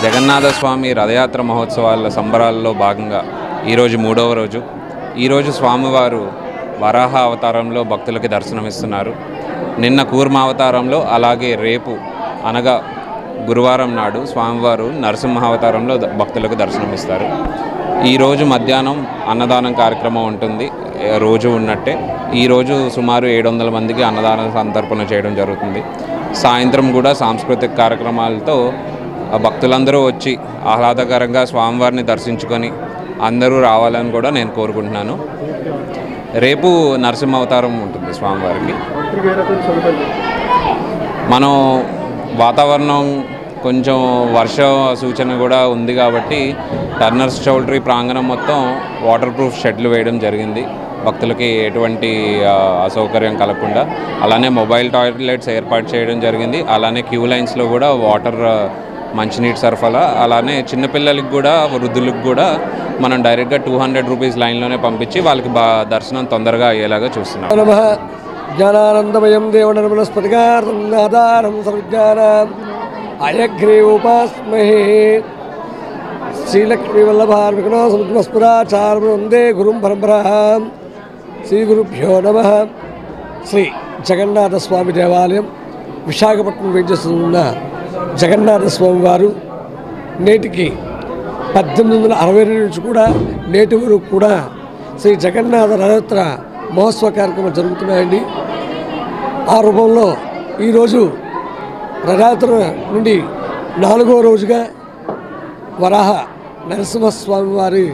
జగన్నాథస్వామి రథయాత్ర మహోత్సవాల సంబరాల్లో భాగంగా ఈరోజు 3వ రోజు. ఈరోజు స్వామివారు వరాహ అవతారంలో భక్తులకి దర్శనమిస్తున్నారు. నిన్న కూర్మ అవతారంలో, అలాగే రేపు అనగా గురువారం నాడు స్వామివారు నరసింహ అవతారంలో భక్తులకు దర్శనమిస్తారు. ఈరోజు మధ్యాహ్నం అన్నదానం కార్యక్రమం ఉంటుంది. రోజు ఉన్నట్టే ఈరోజు సుమారు 700 మందికి అన్నదాన సంతర్పణ చేయడం జరుగుతుంది. సాయంత్రం కూడా సాంస్కృతిక కార్యక్రమాలతో భక్తులందరూ వచ్చి ఆహ్లాదకరంగా స్వామివారిని దర్శించుకొని అందరూ రావాలని కూడా నేను కోరుకుంటున్నాను. రేపు నరసింహ అవతారం ఉంటుంది స్వామివారికి. మనం వాతావరణం కొంచెం వర్ష సూచన కూడా ఉంది కాబట్టి టర్నర్స్ చౌల్ట్రీ ప్రాంగణం మొత్తం వాటర్ ప్రూఫ్ షెడ్లు వేయడం జరిగింది, భక్తులకి ఎటువంటి అసౌకర్యం కలగకుండా. అలానే మొబైల్ టాయిలెట్స్ ఏర్పాటు చేయడం జరిగింది. అలానే క్యూ లైన్స్లో కూడా వాటర్, మంచినీటి సరఫరా, అలానే చిన్నపిల్లలకి కూడా వృద్ధులకు కూడా మనం డైరెక్ట్గా 200 రూపీస్ లైన్లోనే పంపించి వాళ్ళకి దర్శనం తొందరగా అయ్యేలాగా చూస్తున్నాం. జ్ఞానానందమయం దేవనర్మలస్ఫటికాధారం సర్వజ్ఞానం అయగ్రీవోపాస్మహే శ్రీలక్ష్మీ వల్లభార్మికనో సముద్రస్పురాచారం వందే గురుం పరంపరాం. శ్రీ గురుభ్యో నమః. శ్రీ జగన్నాథస్వామి దేవాలయం విశాఖపట్నం వేంచేస్తున్న జగన్నాథస్వామి వారు నేటికి 1862 నుంచి కూడా నేటి వరకు కూడా శ్రీ జగన్నాథ రథయాత్ర మహోత్సవ కార్యక్రమాలు జరుగుతున్నాయండి. ఆ రూపంలో ఈరోజు రథయాత్ర నుండి 4వ రోజుగా వరాహ నరసింహస్వామి వారి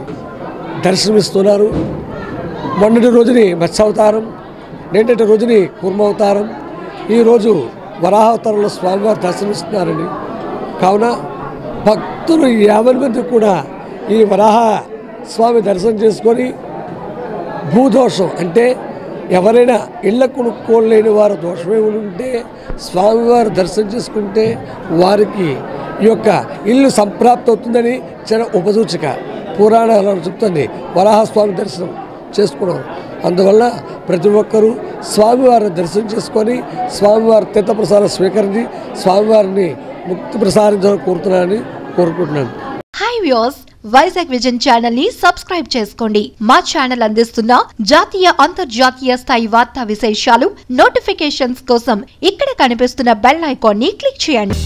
దర్శనమిస్తున్నారు. మొన్నటి రోజుని మత్స్యావతారం, నేటి రోజుని కూర్మావతారం, ఈరోజు వరాహావతారంలో స్వామివారు దర్శనమిస్తున్నారండి. కావున భక్తులు 50 మంది కూడా ఈ వరాహ స్వామి దర్శనం చేసుకొని భూదోషం అంటే ఎవరైనా ఇళ్ళ కొనుక్కోలేని వారు దోషమే ఉంటే స్వామివారు దర్శనం చేసుకుంటే వారికి ఈ యొక్క ఇల్లు సంప్రాప్తి అవుతుందని చిన్న ఉపసూచిక పురాణాలను చెప్తుంది వరాహస్వామి దర్శనం చేసుకోవడం. అందువల్ల ప్రతి ఒక్కరూ స్వామివారిని దర్శనం చేసుకొని స్వామివారి తీర్థప్రసాదం స్వీకరించి స్వామివారిని ముక్తి ప్రసాదించాలని కోరుకుంటున్నాను. Hi viewers, Vizag vision channel ని సబ్స్క్రైబ్ చేసుకోండి. మా ఛానల్ అందిస్తున్న జాతీయ అంతర్జాతీయ స్థాయి వార్తా విశేషాలు, నోటిఫికేషన్స్ కోసం ఇక్కడ కనిపిస్తున్న బెల్ ఐకాన్ ని క్లిక్ చేయండి.